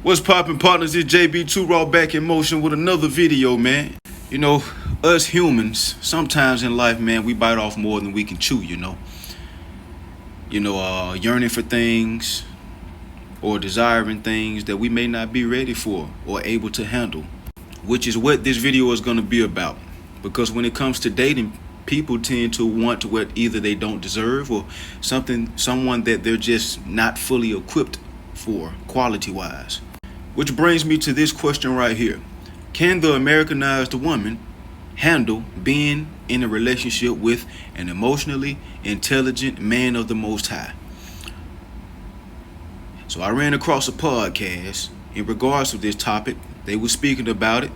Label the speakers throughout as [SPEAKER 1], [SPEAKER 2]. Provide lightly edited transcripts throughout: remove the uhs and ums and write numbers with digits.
[SPEAKER 1] What's poppin', partners? It's JB2 Raw back in motion with another video, man. You know, us humans, sometimes in life, man, we bite off more than we can chew, yearning for things or desiring things that we may not be ready for or able to handle, which is what this video is going to be about. Because when it comes to dating, people tend to want what either they don't deserve or someone that they're just not fully equipped for, quality-wise. Which brings me to this question right here. Can the Americanized woman handle being in a relationship with an emotionally intelligent man of the Most High? So I ran across a podcast in regards to this topic. They were speaking about it.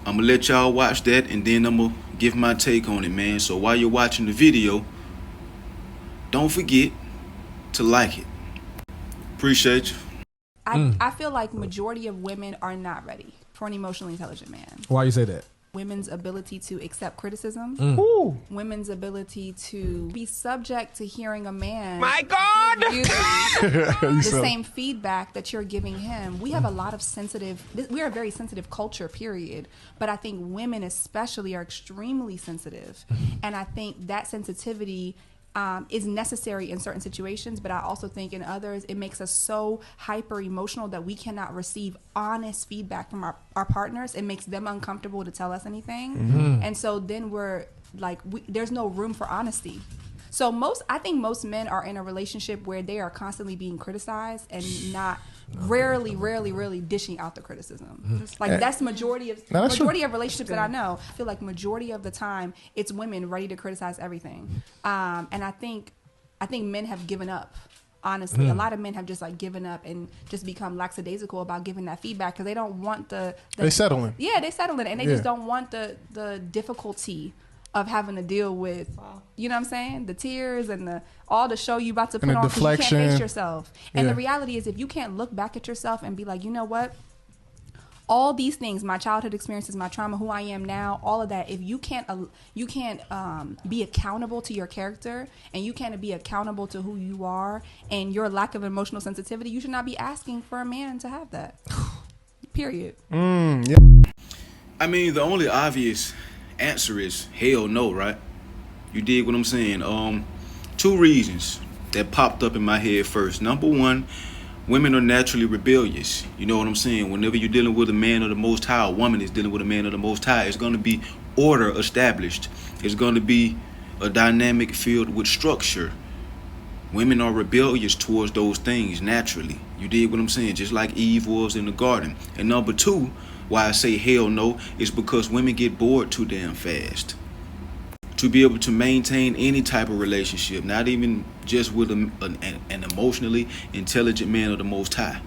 [SPEAKER 1] I'm going to let y'all watch that and then I'm going to give my take on it, man. So while you're watching the video, don't forget to like it. Appreciate you.
[SPEAKER 2] I feel like majority of women are not ready for an emotionally intelligent man.
[SPEAKER 3] Why you say that?
[SPEAKER 2] Women's ability to accept criticism, women's ability to be subject to hearing a man give you the same feedback that you're giving him. We have a lot of we are a very sensitive culture, period. But I think women especially are extremely sensitive. And I think that sensitivity is necessary in certain situations, but I also think in others it makes us so hyper emotional that we cannot receive honest feedback from our partners. It makes them uncomfortable to tell us anything, and so then we're like, there's no room for honesty. So I think most men are in a relationship where they are constantly being criticized and not rarely dishing out the criticism. Like that's majority of relationships that I know. I feel like majority of the time it's women ready to criticize everything. And I think men have given up. Honestly, a lot of men have just like given up and just become lackadaisical about giving that feedback because they don't want
[SPEAKER 3] they settling.
[SPEAKER 2] Yeah, they settling, and they just don't want the difficulty of having to deal with, you know what I'm saying, the tears and all the show you about to put on because you can't face yourself. And the reality is, if you can't look back at yourself and be like, you know what, all these things, my childhood experiences, my trauma, who I am now, all of that, if you can't be accountable to your character and you can't be accountable to who you are and your lack of emotional sensitivity, you should not be asking for a man to have that. Period.
[SPEAKER 1] I mean, the only obvious answer is hell no, right? You dig what I'm saying? Two reasons that popped up in my head first. Number one, women are naturally rebellious. You know what I'm saying? Whenever you're dealing with a man of the Most High, a woman is dealing with a man of the Most High, it's going to be order established. It's going to be a dynamic filled with structure. Women are rebellious towards those things naturally. You dig what I'm saying? Just like Eve was in the garden. And number two, why I say hell no is because women get bored too damn fast. To be able to maintain any type of relationship, not even just with an emotionally intelligent man of the Most High.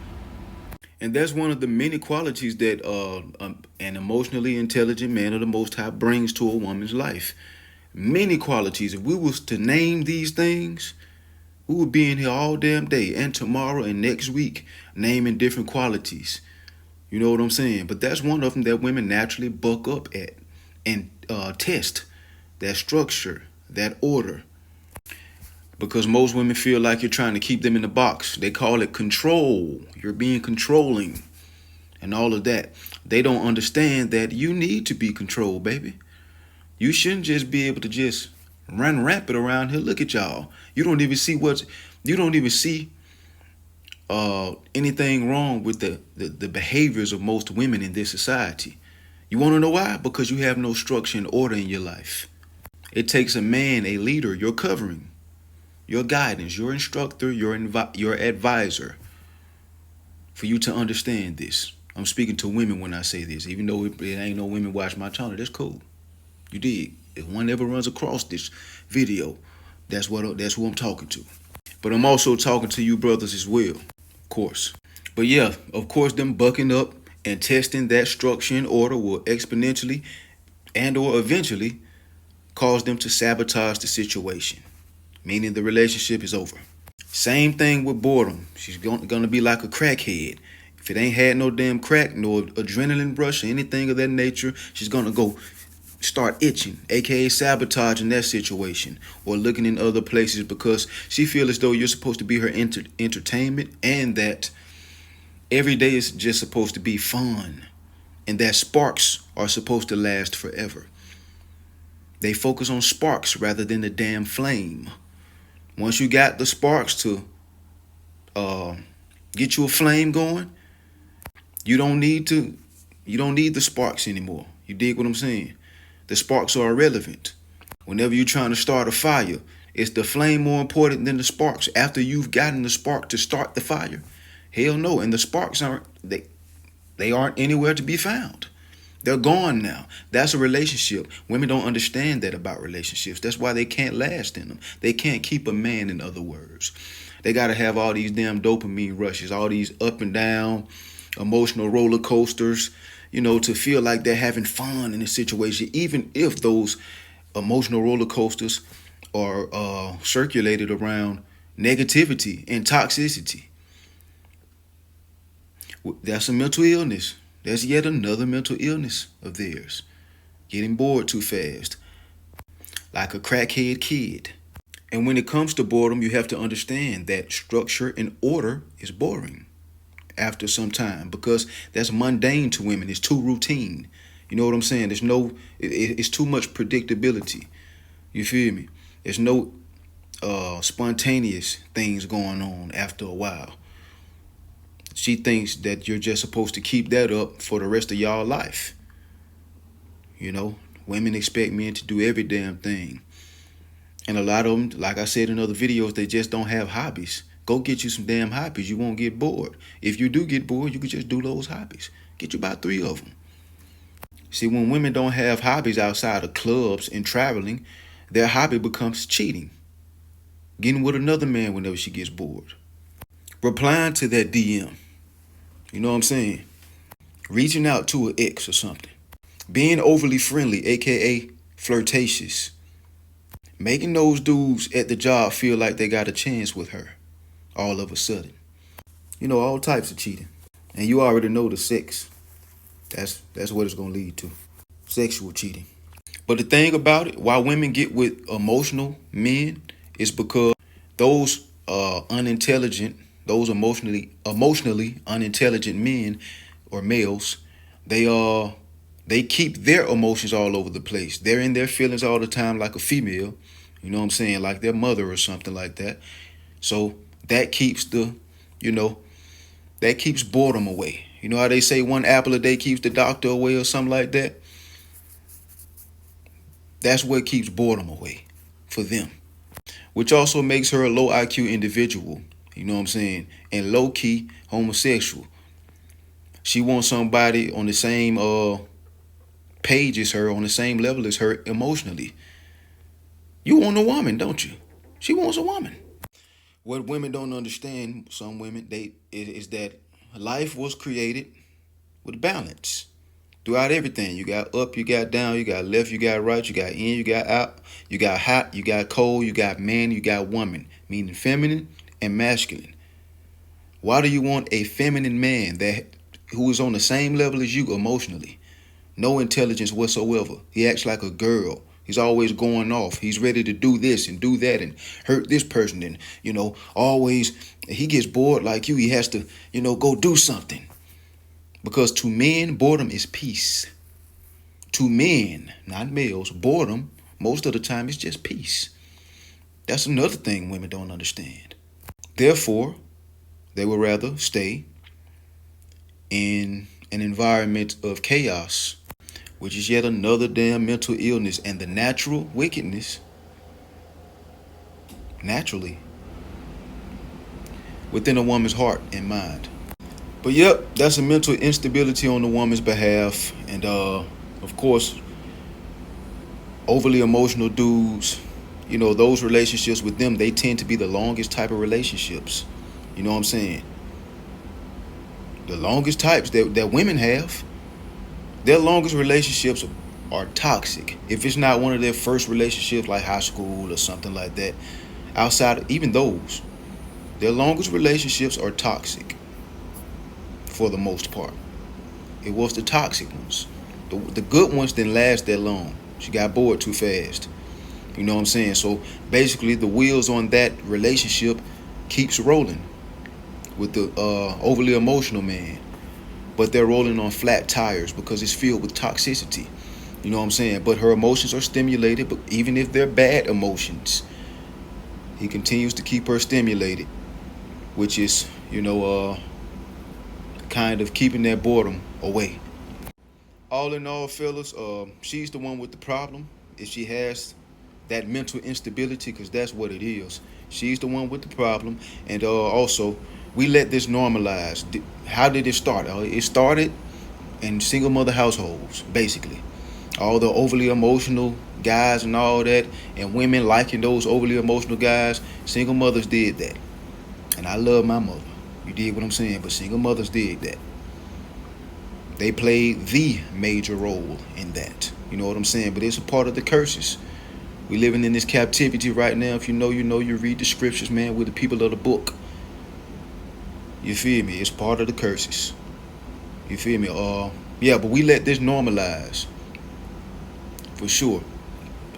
[SPEAKER 1] And that's one of the many qualities that an emotionally intelligent man of the Most High brings to a woman's life. Many qualities. If we was to name these things, we would be in here all damn day and tomorrow and next week naming different qualities. You know what I'm saying? But that's one of them that women naturally buck up at and test. That structure, that order. Because most women feel like you're trying to keep them in the box. They call it control. You're being controlling and all of that. They don't understand that you need to be controlled, baby. You shouldn't just be able to just run rampant around here. Look at y'all. You don't even see anything wrong with the behaviors of most women in this society. You want to know why? Because you have no structure and order in your life. It takes a man, a leader, your covering, your guidance, your instructor, your advisor, for you to understand this. I'm speaking to women when I say this, even though it ain't no women watch my channel. That's cool. You dig? If one ever runs across this video, that's who I'm talking to. But I'm also talking to you brothers as well, of course. But yeah, of course, them bucking up and testing that structure and order will exponentially and or eventually cause them to sabotage the situation, meaning the relationship is over. Same thing with boredom. She's going to be like a crackhead. If it ain't had no damn crack, no adrenaline rush or anything of that nature, she's going to go start itching, aka sabotaging that situation or looking in other places because she feels as though you're supposed to be her entertainment and that Every day is just supposed to be fun, and that sparks are supposed to last forever. They focus on sparks rather than the damn flame. Once you got the sparks to get you a flame going, you don't need the sparks anymore. You dig what I'm saying? The sparks are irrelevant. Whenever you're trying to start a fire, is the flame more important than the sparks after you've gotten the spark to start the fire? Hell no. And the sparks aren't anywhere to be found. They're gone now. That's a relationship. Women don't understand that about relationships. That's why they can't last in them. They can't keep a man, in other words. They got to have all these damn dopamine rushes, all these up and down emotional roller coasters, to feel like they're having fun in a situation, even if those emotional roller coasters are circulated around negativity and toxicity. That's a mental illness. That's yet another mental illness of theirs. Getting bored too fast. Like a crackhead kid. And when it comes to boredom, you have to understand that structure and order is boring after some time, because that's mundane to women. It's too routine. You know what I'm saying? It's too much predictability. You feel me? There's no spontaneous things going on after a while. She thinks that you're just supposed to keep that up for the rest of y'all life. Women expect men to do every damn thing. And a lot of them, like I said in other videos, they just don't have hobbies. Go get you some damn hobbies. You won't get bored. If you do get bored, you can just do those hobbies. Get you about 3 of them. See, when women don't have hobbies outside of clubs and traveling, their hobby becomes cheating. Getting with another man whenever she gets bored. Replying to that DM. You know what I'm saying? Reaching out to an ex or something. Being overly friendly, aka flirtatious. Making those dudes at the job feel like they got a chance with her all of a sudden. All types of cheating. And you already know the sex. That's what it's going to lead to. Sexual cheating. But the thing about it, why women get with emotional men is because those emotionally unintelligent men or males, they keep their emotions all over the place. They're in their feelings all the time like a female, you know what I'm saying, like their mother or something like that. So that keeps that keeps boredom away. You know how they say 1 apple a day keeps the doctor away or something like that? That's what keeps boredom away for them. Which also makes her a low IQ individual, you know what I'm saying, and low-key homosexual. She wants somebody on the same page as her, on the same level as her emotionally. You want a woman, don't you? She wants a woman. What women don't understand, some women, is that life was created with balance. Throughout everything, you got up, you got down, you got left, you got right, you got in, you got out, you got hot, you got cold, you got man, you got woman, meaning feminine and masculine. Why do you want a feminine man who is on the same level as you emotionally? No intelligence whatsoever. He acts like a girl. He's always going off. He's ready to do this and do that and hurt this person. And, always he gets bored like you. He has to, go do something. Because to men, boredom is peace. To men, not males, boredom, most of the time, is just peace. That's another thing women don't understand. Therefore, they would rather stay in an environment of chaos, which is yet another damn mental illness, and the natural wickedness, naturally, within a woman's heart and mind. But yep, that's a mental instability on the woman's behalf. And of course, overly emotional dudes, those relationships with them, they tend to be the longest type of relationships. You know what I'm saying? The longest types that women have, their longest relationships are toxic. If it's not one of their first relationships like high school or something like that, outside even those, their longest relationships are toxic. For the most part, it was the toxic ones. The good ones didn't last that long. She got bored too fast. You know what I'm saying? So basically, the wheels on that relationship keeps rolling with the overly emotional man, but they're rolling on flat tires because it's filled with toxicity. You know what I'm saying? But her emotions are stimulated, but even if they're bad emotions, he continues to keep her stimulated, which is, kind of keeping that boredom away. All in all, fellas, she's the one with the problem. If she has that mental instability, because that's what it is. She's the one with the problem. And also, we let this normalize. How did it start? It started in single mother households, basically. All the overly emotional guys and all that, and women liking those overly emotional guys. Single mothers did that. And I love my mother. You dig what I'm saying? But single mothers did that. They played the major role in that. You know what I'm saying? But it's a part of the curses. We living in this captivity right now. If you know, you read the scriptures, man. We're the people of the book. You feel me? It's part of the curses. You feel me? Yeah, but we let this normalize. For sure.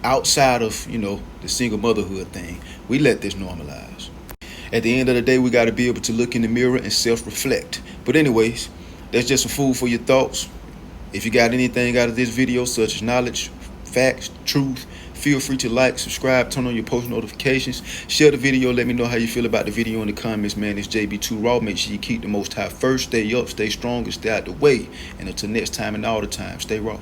[SPEAKER 1] Outside of, the single motherhood thing, we let this normalize. At the end of the day, we got to be able to look in the mirror and self-reflect. But anyways, that's just some food for your thoughts. If you got anything out of this video, such as knowledge, facts, truth, feel free to like, subscribe, turn on your post notifications, share the video, let me know how you feel about the video in the comments, man. It's JB2 Raw. Make sure you keep the Most High first, stay up, stay strong, and stay out the way. And until next time and all the time, stay raw.